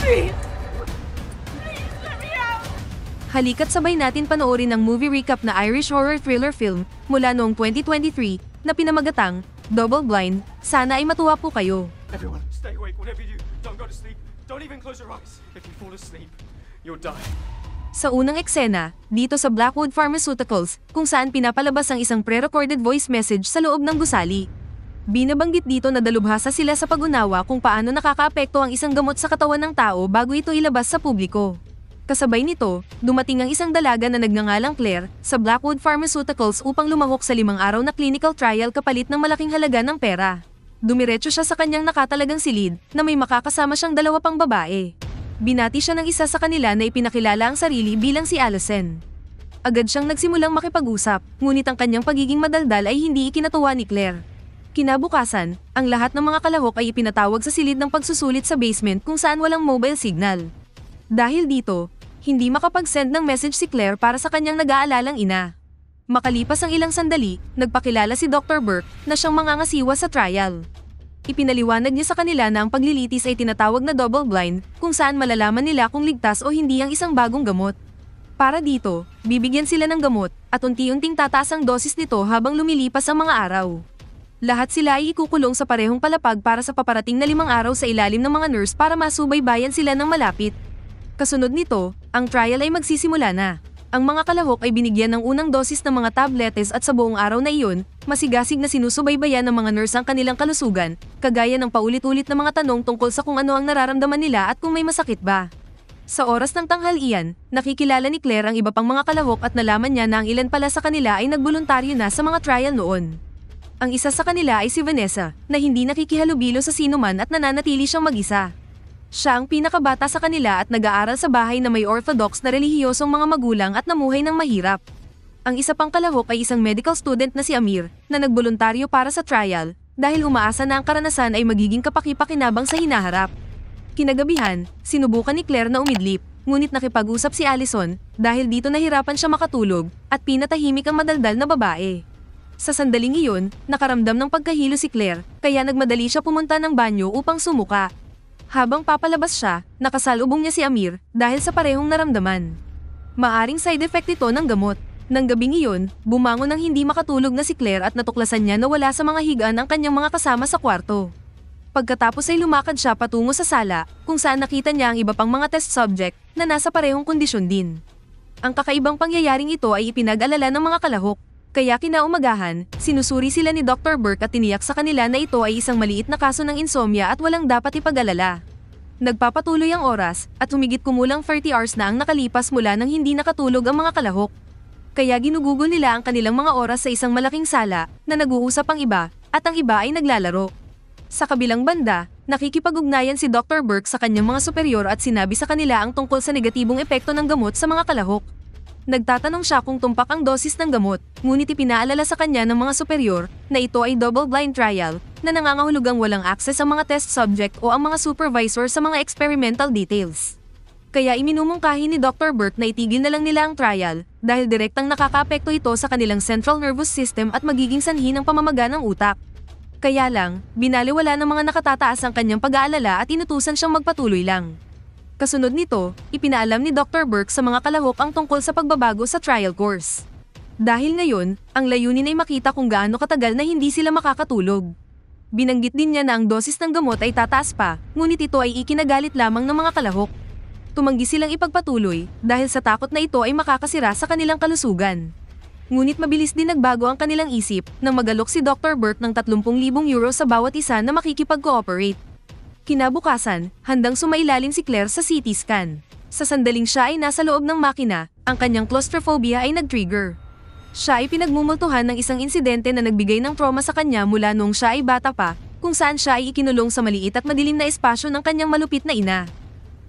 Please! Please, let me out! Halika't sabay natin panoorin ang movie recap na Irish horror thriller film mula noong 2023 na pinamagatang Double Blind. Sana ay matuwa po kayo. Everyone, stay awake, whatever you do. Don't go to sleep. Don't even close your eyes. If you fall asleep, you'll die. Sa unang eksena, dito sa Blackwood Pharmaceuticals, kung saan pinapalabas ang isang pre-recorded voice message sa loob ng gusali. Binabanggit dito na dalubhasa sila sa pag-unawa kung paano nakakaapekto ang isang gamot sa katawan ng tao bago ito ilabas sa publiko. Kasabay nito, dumating ang isang dalaga na nagngangalang Claire sa Blackwood Pharmaceuticals upang lumahok sa 5 araw na clinical trial kapalit ng malaking halaga ng pera. Dumiretso siya sa kanyang nakatalagang silid na may makakasama siyang 2 pang babae. Binati siya ng isa sa kanila na ipinakilala ang sarili bilang si Allison. Agad siyang nagsimulang makipag-usap, ngunit ang kanyang pagiging madaldal ay hindi ikinatuwa ni Claire. Kinabukasan, ang lahat ng mga kalahok ay ipinatawag sa silid ng pagsusulit sa basement kung saan walang mobile signal. Dahil dito, hindi makapag-send ng message si Claire para sa kanyang nag-aalalang ina. Makalipas ang ilang sandali, nagpakilala si Dr. Burke na siyang mangangasiwa sa trial. Ipinaliwanag niya sa kanila na ang paglilitis ay tinatawag na double blind kung saan malalaman nila kung ligtas o hindi ang isang bagong gamot. Para dito, bibigyan sila ng gamot at unti-unting tataas ang dosis nito habang lumilipas ang mga araw. Lahat sila ay ikukulong sa parehong palapag para sa paparating na 5 araw sa ilalim ng mga nurse para masubaybayan sila ng malapit. Kasunod nito, ang trial ay magsisimula na. Ang mga kalahok ay binigyan ng unang dosis ng mga tabletes at sa buong araw na iyon, masigasig na sinusubaybayan ng mga nurse ang kanilang kalusugan, kagaya ng paulit-ulit na mga tanong tungkol sa kung ano ang nararamdaman nila at kung may masakit ba. Sa oras ng tanghalian, nakikilala ni Claire ang iba pang mga kalahok at nalaman niya na ang ilan pala sa kanila ay nagboluntaryo na sa mga trial noon. Ang isa sa kanila ay si Vanessa, na hindi nakikihalubilo sa sinuman at nananatili siyang mag-isa. Siya ang pinakabata sa kanila at nag-aaral sa bahay na may orthodox na relihiyosong mga magulang at namuhay ng mahirap. Ang isa pang kalahok ay isang medical student na si Amir, na nagboluntaryo para sa trial, dahil umaasa na ang karanasan ay magiging kapaki-pakinabang sa hinaharap. Kinagabihan, sinubukan ni Claire na umidlip, ngunit nakipag-usap si Allison, dahil dito nahirapan siya makatulog, at pinatahimik ang madaldal na babae. Sa sandaling iyon, nakaramdam ng pagkahilo si Claire, kaya nagmadali siya pumunta ng banyo upang sumuka. Habang papalabas siya, nakasalubong niya si Amir dahil sa parehong naramdaman. Maaring side effect ito ng gamot. Nang gabing iyon, bumangon ng hindi makatulog na si Claire at natuklasan niya na wala sa mga higaan ang kanyang mga kasama sa kwarto. Pagkatapos ay lumakad siya patungo sa sala, kung saan nakita niya ang iba pang mga test subject na nasa parehong kondisyon din. Ang kakaibang pangyayaring ito ay ipinag-alala ng mga kalahok. Kaya kinaumagahan, sinusuri sila ni Dr. Burke at tiniyak sa kanila na ito ay isang maliit na kaso ng insomnia at walang dapat ipag-alala. Nagpapatuloy ang oras, at humigit kumulang 30 hours na ang nakalipas mula nang hindi nakatulog ang mga kalahok. Kaya ginugugol nila ang kanilang mga oras sa isang malaking sala, na nag-uusap ang iba, at ang iba ay naglalaro. Sa kabilang banda, nakikipag-ugnayan si Dr. Burke sa kanyang mga superior at sinabi sa kanila ang tungkol sa negatibong epekto ng gamot sa mga kalahok. Nagtatanong siya kung tumpak ang dosis ng gamot, ngunit ipinaalala sa kanya ng mga superior na ito ay double-blind trial na nangangahulugang walang access ang mga test subject o ang mga supervisor sa mga experimental details. Kaya iminumungkahi ni Dr. Burke na itigil na lang nila ang trial dahil direktang nakakaapekto ito sa kanilang central nervous system at magiging sanhi ng pamamaga ng utak. Kaya lang, binaliwala ng mga nakatataas ang kanyang pag-aalala at inutusan siyang magpatuloy lang. Kasunod nito, ipinaalam ni Dr. Burke sa mga kalahok ang tungkol sa pagbabago sa trial course. Dahil ngayon, ang layunin ay makita kung gaano katagal na hindi sila makakatulog. Binanggit din niya na ang dosis ng gamot ay tataas pa, ngunit ito ay ikinagalit lamang ng mga kalahok. Tumanggi silang ipagpatuloy dahil sa takot na ito ay makakasira sa kanilang kalusugan. Ngunit mabilis din nagbago ang kanilang isip nang magalok si Dr. Burke ng 30,000 euro sa bawat isa na makikipag-cooperate. Kinabukasan, handang sumailalim si Claire sa CT scan. Sa sandaling siya ay nasa loob ng makina, ang kanyang claustrophobia ay nag-trigger. Siya ay pinagmumultuhan ng isang insidente na nagbigay ng trauma sa kanya mula noong siya ay bata pa, kung saan siya ay ikinulong sa maliit at madilim na espasyo ng kanyang malupit na ina.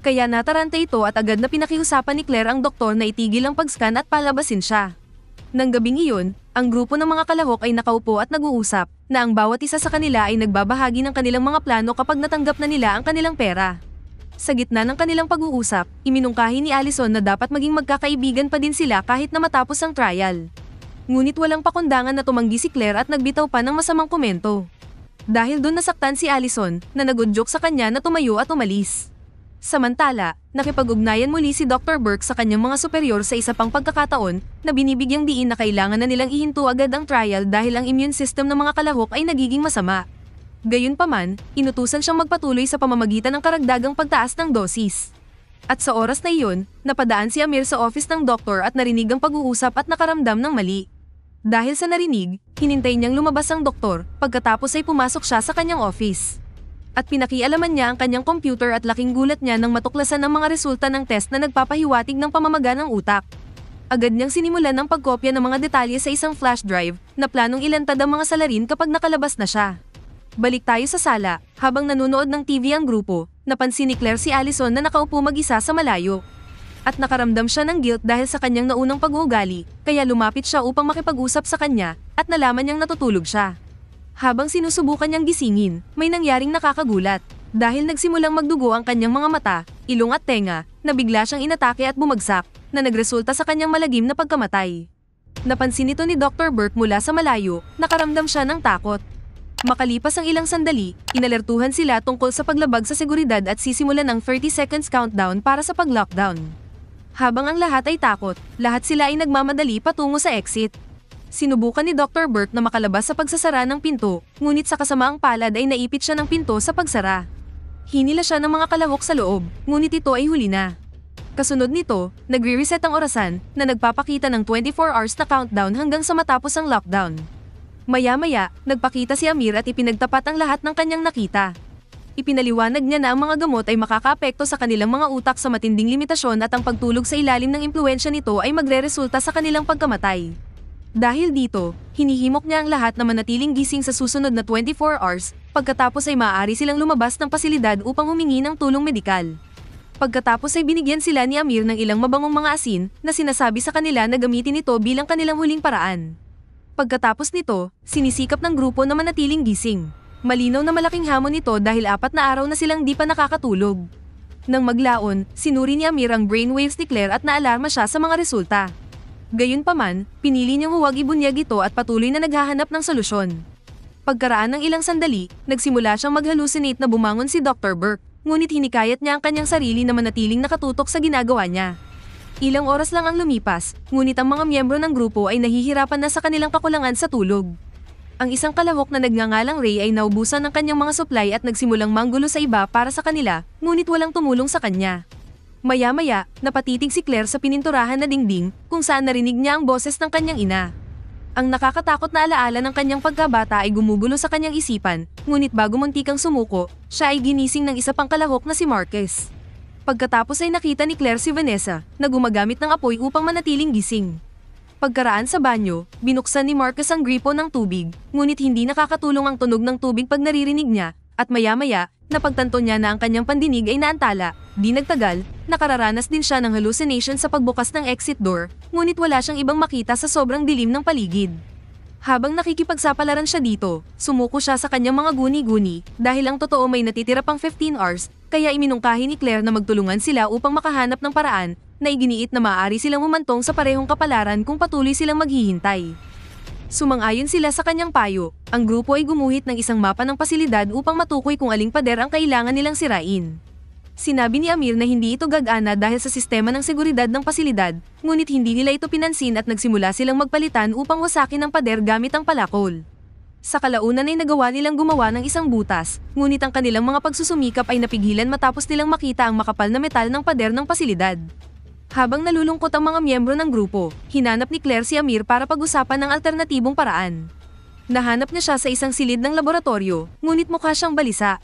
Kaya nataranta ito at agad na pinakiusapan ni Claire ang doktor na itigil ang pag-scan at palabasin siya. Nang gabing iyon, ang grupo ng mga kalahok ay nakaupo at nag-uusap na ang bawat isa sa kanila ay nagbabahagi ng kanilang mga plano kapag natanggap na nila ang kanilang pera. Sa gitna ng kanilang pag-uusap, iminungkahi ni Allison na dapat maging magkakaibigan pa din sila kahit na matapos ang trial. Ngunit walang pakundangan na tumanggi si Claire at nagbitaw pa ng masamang komento. Dahil doon nasaktan si Allison na nag-udyok sa kanya na tumayo at umalis. Samantala, nakipag-ugnayan muli si Dr. Burke sa kanyang mga superior sa isa pang pagkakataon na binibigyang diin na kailangan na nilang ihinto agad ang trial dahil ang immune system ng mga kalahok ay nagiging masama. Gayunpaman, inutusan siyang magpatuloy sa pamamagitan ng karagdagang pagtaas ng dosis. At sa oras na iyon, napadaan si Amir sa office ng doktor at narinig ang pag-uusap at nakaramdam ng mali. Dahil sa narinig, hinintay niyang lumabas ang doktor, pagkatapos ay pumasok siya sa kanyang office. At pinakialaman niya ang kanyang computer at laking gulat niya nang matuklasan ang mga resulta ng test na nagpapahiwatig ng pamamaga ng utak. Agad niyang sinimulan ng pagkopya ng mga detalye sa isang flash drive na planong ilantad ang mga salarin kapag nakalabas na siya. Balik tayo sa sala, habang nanonood ng TV ang grupo, napansin ni Claire si Allison na nakaupo mag-isa sa malayo. At nakaramdam siya ng guilt dahil sa kanyang naunang pag-uugali, kaya lumapit siya upang makipag-usap sa kanya at nalaman niyang natutulog siya. Habang sinusubukan niyang gisingin, may nangyaring nakakagulat. Dahil nagsimulang magdugo ang kanyang mga mata, ilong at tenga, na bigla siyang inatake at bumagsak, na nagresulta sa kanyang malagim na pagkamatay. Napansin ito ni Dr. Burke mula sa malayo, nakaramdam siya ng takot. Makalipas ang ilang sandali, inalertuhan sila tungkol sa paglabag sa seguridad at sisimulan ang 30 seconds countdown para sa pag-lockdown. Habang ang lahat ay takot, lahat sila ay nagmamadali patungo sa exit. Sinubukan ni Dr. Burke na makalabas sa pagsasara ng pinto, ngunit sa kasamaang palad ay naipit siya ng pinto sa pagsara. Hinila siya ng mga kalahok sa loob, ngunit ito ay huli na. Kasunod nito, nagre-reset ang orasan na nagpapakita ng 24 hours na countdown hanggang sa matapos ang lockdown. Maya-maya, nagpakita si Amir at ipinagtapat ang lahat ng kanyang nakita. Ipinaliwanag niya na ang mga gamot ay makakaapekto sa kanilang mga utak sa matinding limitasyon at ang pagtulog sa ilalim ng impluwensya nito ay magre-resulta sa kanilang pagkamatay. Dahil dito, hinihimok niya ang lahat na manatiling gising sa susunod na 24 hours, pagkatapos ay maaari silang lumabas ng pasilidad upang humingi ng tulong medikal. Pagkatapos ay binigyan sila ni Amir ng ilang mabangong mga asin na sinasabi sa kanila na gamitin ito bilang kanilang huling paraan. Pagkatapos nito, sinisikap ng grupo na manatiling gising. Malinaw na malaking hamon ito dahil 4 na araw na silang di pa nakakatulog. Nang maglaon, sinuri ni Amir ang brainwaves ni Claire at naalarma siya sa mga resulta. Gayunpaman, pinili niyang huwag ibunyag ito at patuloy na naghahanap ng solusyon. Pagkaraan ng ilang sandali, nagsimula siyang mag-hallucinate na bumangon si Dr. Burke, ngunit hinikayat niya ang kanyang sarili na manatiling nakatutok sa ginagawa niya. Ilang oras lang ang lumipas, ngunit ang mga miyembro ng grupo ay nahihirapan na sa kanilang kakulangan sa tulog. Ang isang kalahok na nagngangalang Ray ay naubusan ng kanyang mga supply at nagsimulang manggulo sa iba para sa kanila, ngunit walang tumulong sa kanya. Maya-maya, napatitig si Claire sa pininturahan na dingding kung saan narinig niya ang boses ng kanyang ina. Ang nakakatakot na alaala ng kanyang pagkabata ay gumugulo sa kanyang isipan, ngunit bago muntikang sumuko, siya ay ginising ng isa pang kalahok na si Marcus. Pagkatapos ay nakita ni Claire si Vanessa na gumagamit ng apoy upang manatiling gising. Pagkaraan sa banyo, binuksan ni Marcus ang gripo ng tubig, ngunit hindi nakakatulong ang tunog ng tubig pag naririnig niya, at maya-maya, napagtanto niya na ang kanyang pandinig ay naantala. Di nagtagal, nakararanas din siya ng hallucination sa pagbukas ng exit door, ngunit wala siyang ibang makita sa sobrang dilim ng paligid. Habang nakikipagsapalaran siya dito, sumuko siya sa kanyang mga guni-guni dahil ang totoo may natitira pang 15 hours, kaya iminungkahi ni Claire na magtulungan sila upang makahanap ng paraan na iginiit na maaari silang humantong sa parehong kapalaran kung patuloy silang maghihintay. Sumang-ayon sila sa kanyang payo, ang grupo ay gumuhit ng isang mapa ng pasilidad upang matukoy kung aling pader ang kailangan nilang sirain. Sinabi ni Amir na hindi ito gagana dahil sa sistema ng seguridad ng pasilidad, ngunit hindi nila ito pinansin at nagsimula silang magpalitan upang wasakin ang pader gamit ang palakol. Sa kalaunan ay nagawa nilang gumawa ng isang butas, ngunit ang kanilang mga pagsusumikap ay napigilan matapos nilang makita ang makapal na metal ng pader ng pasilidad. Habang nalulungkot ang mga miyembro ng grupo, hinanap ni Claire si Amir para pag-usapan ng alternatibong paraan. Nahanap niya siya sa isang silid ng laboratorio, ngunit mukha siyang balisa.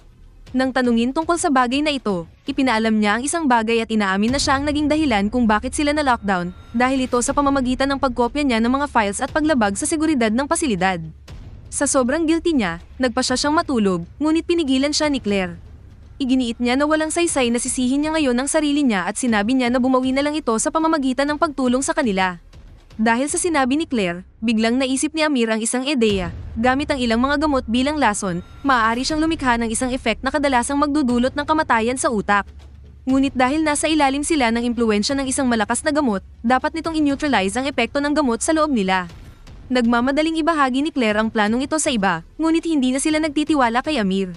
Nang tanungin tungkol sa bagay na ito, ipinaalam niya ang isang bagay at inaamin na siya ang naging dahilan kung bakit sila na-lockdown, dahil ito sa pamamagitan ng pagkopya niya ng mga files at paglabag sa seguridad ng pasilidad. Sa sobrang guilty niya, nagpa siya siyang matulog, ngunit pinigilan siya ni Claire. Iginiit niya na walang saysay na sisihin niya ngayon ang sarili niya at sinabi niya na bumawi na lang ito sa pamamagitan ng pagtulong sa kanila. Dahil sa sinabi ni Claire, biglang naisip ni Amir ang isang ideya. Gamit ang ilang mga gamot bilang lason, maaari siyang lumikha ng isang effect na kadalasang magdudulot ng kamatayan sa utak. Ngunit dahil nasa ilalim sila ng impluwensya ng isang malakas na gamot, dapat nitong i-neutralize ang epekto ng gamot sa loob nila. Nagmamadaling ibahagi ni Claire ang planong ito sa iba, ngunit hindi na sila nagtitiwala kay Amir.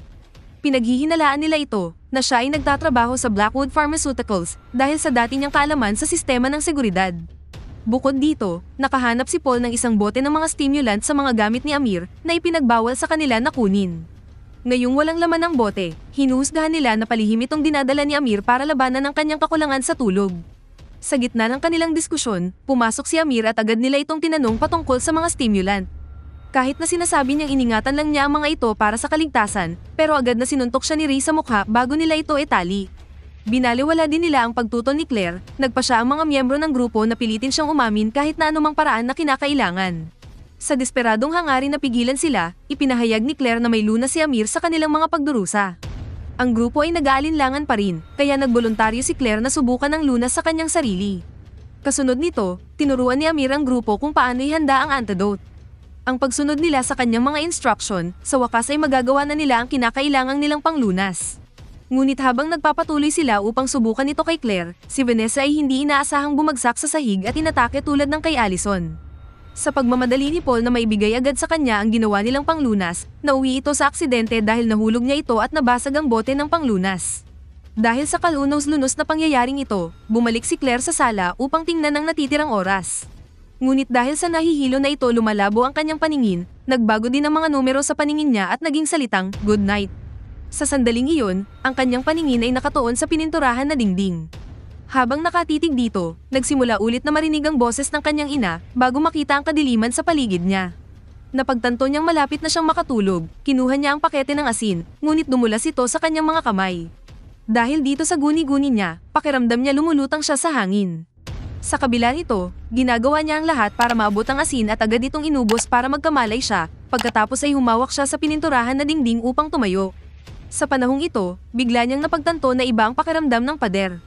Pinaghihinalaan nila ito na siya ay nagtatrabaho sa Blackwood Pharmaceuticals dahil sa dati niyang kaalaman sa sistema ng seguridad. Bukod dito, nakahanap si Paul ng isang bote ng mga stimulant sa mga gamit ni Amir na ipinagbawal sa kanila na kunin. Ngayong walang laman ng bote, hinuhusgahan nila na palihim itong dinadala ni Amir para labanan ang kanyang kakulangan sa tulog. Sa gitna ng kanilang diskusyon, pumasok si Amir at agad nila itong tinanong patungkol sa mga stimulant. Kahit na sinasabi niyang iningatan lang niya ang mga ito para sa kaligtasan, pero agad na sinuntok siya ni Ray sa mukha bago nila ito itali. Binaliwala din nila ang pagtuton ni Claire, nagpa siya ang mga miyembro ng grupo na pilitin siyang umamin kahit na anumang paraan na kinakailangan. Sa desperadong hangarin na pigilan sila, ipinahayag ni Claire na may lunas si Amir sa kanilang mga pagdurusa. Ang grupo ay nag-aalinlangan pa rin, kaya nagboluntaryo si Claire na subukan ng lunas sa kanyang sarili. Kasunod nito, tinuruan ni Amir ang grupo kung paano ihanda ang antidote. Ang pagsunod nila sa kanyang mga instruction, sa wakas ay magagawa na nila ang kinakailangang nilang panglunas. Ngunit habang nagpapatuloy sila upang subukan ito kay Claire, si Vanessa ay hindi inaasahang bumagsak sa sahig at inatake tulad ng kay Allison. Sa pagmamadali ni Paul na maibigay agad sa kanya ang ginawa nilang panglunas, nauwi ito sa aksidente dahil nahulog niya ito at nabasag ang bote ng panglunas. Dahil sa kalunos-lunos na pangyayaring ito, bumalik si Claire sa sala upang tingnan ang natitirang oras. Ngunit dahil sa nahihilo na ito lumalabo ang kanyang paningin, nagbago din ang mga numero sa paningin niya at naging salitang, "Good night." Sa sandaling iyon, ang kanyang paningin ay nakatuon sa pininturahan na dingding. Habang nakatitig dito, nagsimula ulit na marinig ang boses ng kanyang ina bago makita ang kadiliman sa paligid niya. Napagtanto niyang malapit na siyang makatulog, kinuha niya ang pakete ng asin, ngunit dumulas ito sa kanyang mga kamay. Dahil dito sa guni-guni niya, pakiramdam niya lumulutang siya sa hangin. Sa kabila nito, ginagawa niya ang lahat para maabot ang asin at agad itong inubos para magkamalay siya, pagkatapos ay humawak siya sa pininturahan na dingding upang tumayo. Sa panahong ito, bigla niyang napagtanto na iba ang pakiramdam ng pader.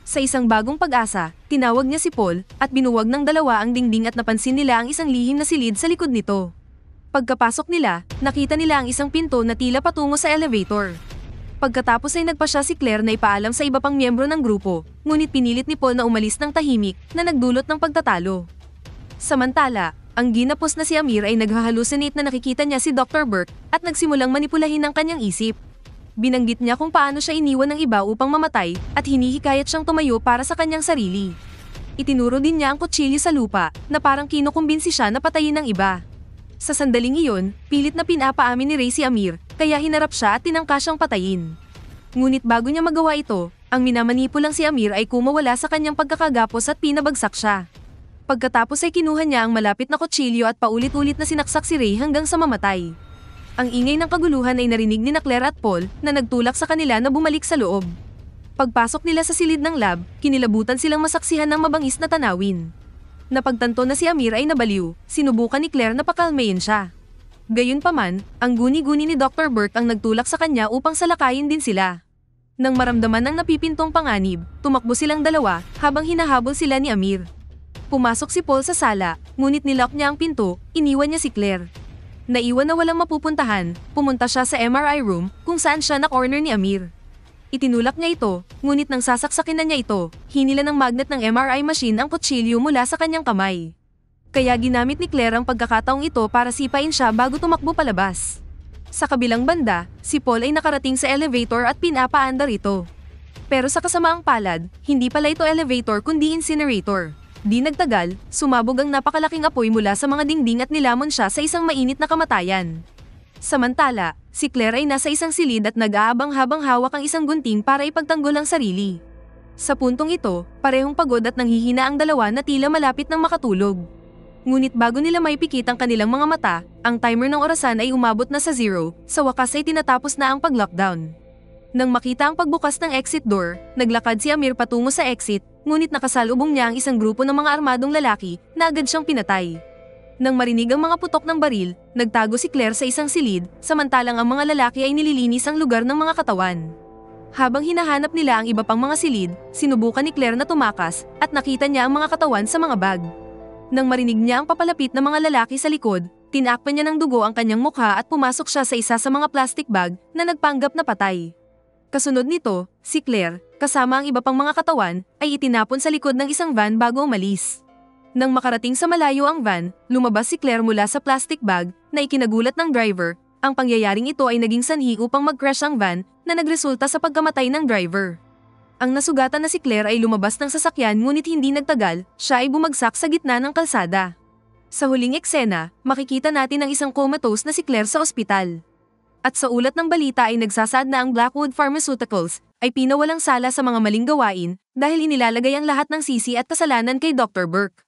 Sa isang bagong pag-asa, tinawag niya si Paul at binuwag ng dalawa ang dingding at napansin nila ang isang lihim na silid sa likod nito. Pagkapasok nila, nakita nila ang isang pinto na tila patungo sa elevator. Pagkatapos ay nagpa siya si Claire na ipaalam sa iba pang miyembro ng grupo, ngunit pinilit ni Paul na umalis ng tahimik na nagdulot ng pagtatalo. Samantala, ang ginapos na si Amir ay naghahalusinate na nakikita niya si Dr. Burke at nagsimulang manipulahin ang kanyang isip. Binanggit niya kung paano siya iniwan ng iba upang mamatay at hinihikayat siyang tumayo para sa kanyang sarili. Itinuro din niya ang kutsilyo sa lupa na parang kinukumbinsi siya na patayin ng iba. Sa sandaling iyon, pilit na pinapaamin ni Ray si Amir, kaya hinarap siya at tinangka siyang patayin. Ngunit bago niya magawa ito, ang minamanipulang si Amir ay kumawala sa kanyang pagkakagapos at pinabagsak siya. Pagkatapos ay kinuha niya ang malapit na kutsilyo at paulit-ulit na sinaksak si Ray hanggang sa mamatay. Ang ingay ng kaguluhan ay narinig ni Claire at Paul na nagtulak sa kanila na bumalik sa loob. Pagpasok nila sa silid ng lab, kinilabutan silang masaksihan ng mabangis na tanawin. Napagtanto na si Amir ay nabaliw, sinubukan ni Claire na pakalmayin siya. Gayunpaman, ang guni-guni ni Dr. Burke ang nagtulak sa kanya upang salakayin din sila. Nang maramdaman ng napipintong panganib, tumakbo silang dalawa habang hinahabol sila ni Amir. Pumasok si Paul sa sala, ngunit nilock niya ang pinto, iniwan niya si Claire. Naiwan na walang mapupuntahan, pumunta siya sa MRI room kung saan siya na-corner ni Amir. Itinulak niya ito, ngunit nang sasaksakin na niya ito, hinila ng magnet ng MRI machine ang kutsilyo mula sa kanyang kamay. Kaya ginamit ni Claire ang pagkakataong ito para sipain siya bago tumakbo palabas. Sa kabilang banda, si Paul ay nakarating sa elevator at pinapaandar ito. Pero sa kasamaang palad, hindi pala ito elevator kundi incinerator. Di nagtagal, sumabog ang napakalaking apoy mula sa mga dingding at nilamon siya sa isang mainit na kamatayan. Samantala, si Claire ay nasa isang silid at nag-aabang habang hawak ang isang gunting para ipagtanggol ang sarili. Sa puntong ito, parehong pagod at nanghihina ang dalawa na tila malapit ng makatulog. Ngunit bago nila maipikit ang kanilang mga mata, ang timer ng orasan ay umabot na sa 0, sa wakas ay tinatapos na ang pag-lockdown. Nang makita ang pagbukas ng exit door, naglakad si Amir patungo sa exit, ngunit nakasalubong niya ang isang grupo ng mga armadong lalaki na agad siyang pinatay. Nang marinig ang mga putok ng baril, nagtago si Claire sa isang silid, samantalang ang mga lalaki ay nililinis ang lugar ng mga katawan. Habang hinahanap nila ang iba pang mga silid, sinubukan ni Claire na tumakas at nakita niya ang mga katawan sa mga bag. Nang marinig niya ang papalapit na mga lalaki sa likod, tinakpan niya ng dugo ang kanyang mukha at pumasok siya sa isa sa mga plastic bag na nagpanggap na patay. Kasunod nito, si Claire, kasama ang iba pang mga katawan, ay itinapon sa likod ng isang van bago umalis. Nang makarating sa malayo ang van, lumabas si Claire mula sa plastic bag na ikinagulat ng driver Ang pangyayaring ito ay naging sanhi upang mag-crash ang van na nagresulta sa pagkamatay ng driver. Ang nasugatan na si Claire ay lumabas ng sasakyan ngunit hindi nagtagal, siya ay bumagsak sa gitna ng kalsada. Sa huling eksena, makikita natin ang isang comatose na si Claire sa ospital. At sa ulat ng balita ay nagsasaad na ang Blackwood Pharmaceuticals ay pinawalang sala sa mga maling gawain dahil inilalagay ang lahat ng sisi at kasalanan kay Dr. Burke.